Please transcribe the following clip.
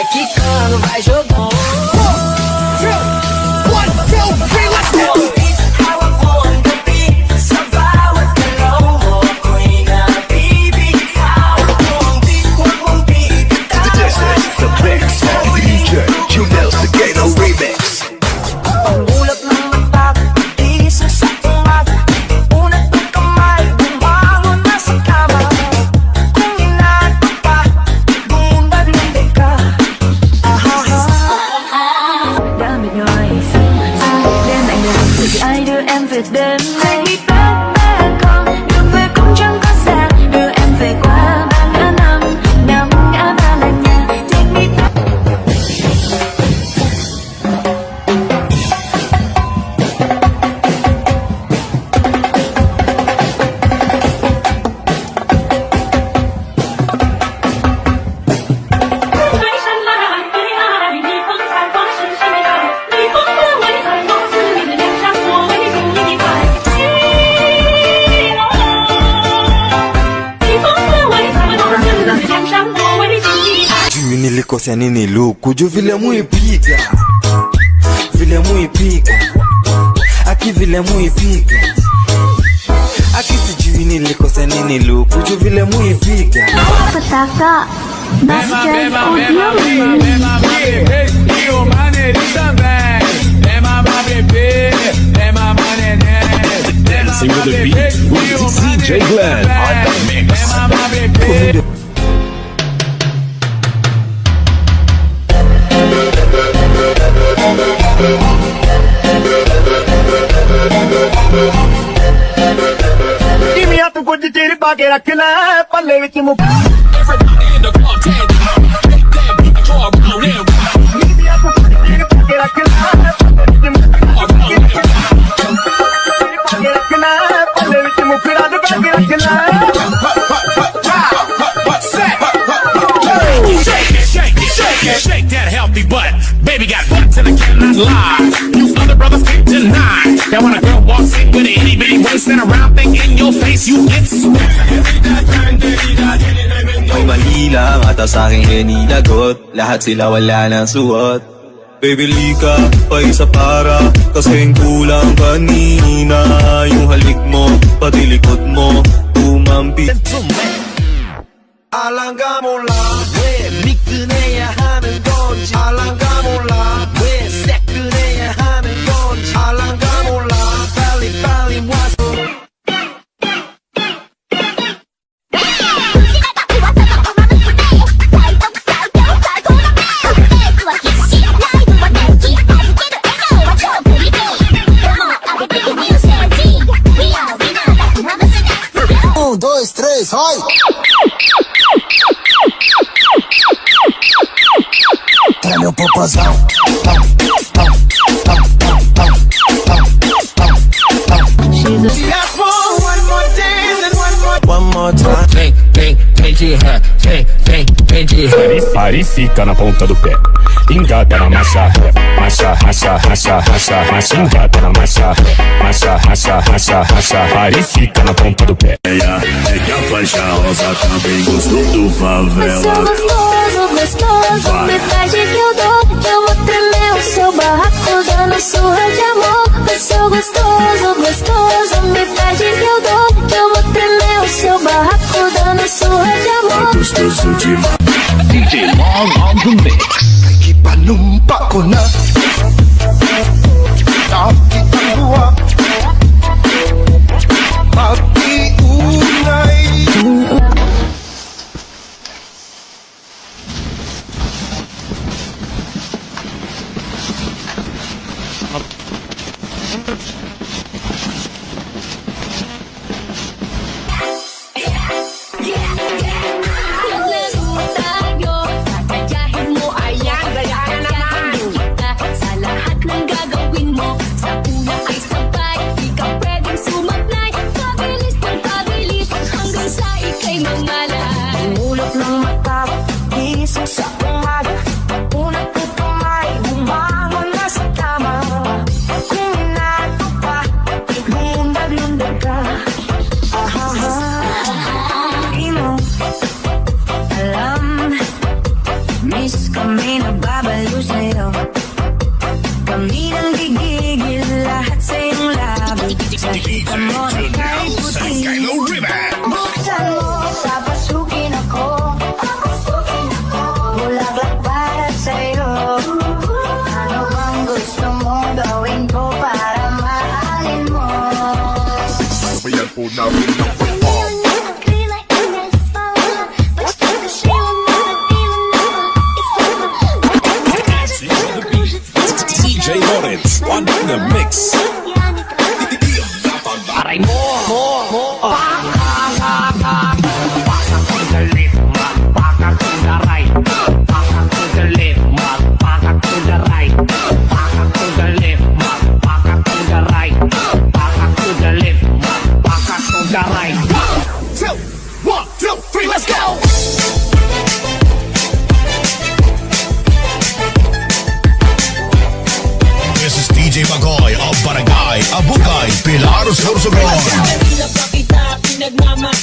vai quicando, vai jogando. 1, 2, 3, let's go! Nilikosea nini luku juu vile muipiga, vile muipiga, aki vile muipiga, aki sijui nilikosea nini luku juu vile muipiga. Petaka Basket Audio. Dancing with the beat with DJ Glenn on the mix. Dimmi a tu कुछ चीर पाके रखना है पल्ले विच मुक Shake that healthy butt. Baby got butts and I cannot lie. You other brothers can't deny. Now when a girl walks in with an itty bitty waist and a round thing in your face, you get sweat. May mali lang ata sa'king hinilagot. Lahat sila wala nang suot. Baby lika, pa isa para kasing kulang kanina. Yung halik mo, pati likod mo umampi. 알랑가 몰라 왜 미끈해야 하는 건지 알랑가 몰라 왜 새끈해야 하는 건지 알랑가 몰라 빨리 와서 Un, dos, tres, ¡ay! Tráeme un popozão. One more time. Pare e fica na ponta do pé. Engata na marcha ré. Marcha, racha, racha, racha, racha. Engata na marcha ré. Marcha, racha, racha, racha. Pare e fica na ponta do pé. É que a faixa rosa também gostou do favela. Seu gostoso, gostoso, me pede que eu dou. Que eu vou tremer o seu barraco dando surra de amor. Seu gostoso, gostoso, me pede que eu dou. Que eu vou tremer o seu barraco dando surra de amor. Gostoso demais. DJ Long on the mix. Ipanumpa ko na nakikagwa pag-iunay. in the mix. Aray mo, Baka to the left, baka to the right. Baka to the left, baka to the right. Baka to the left, baka to the right. Baka to the left, baka to the right. 1, 2, 3, let's go! This is DJ Magoy of Barangay Abugay, Pilar, Sorsogon. Kanina pa kita pinagmamahal.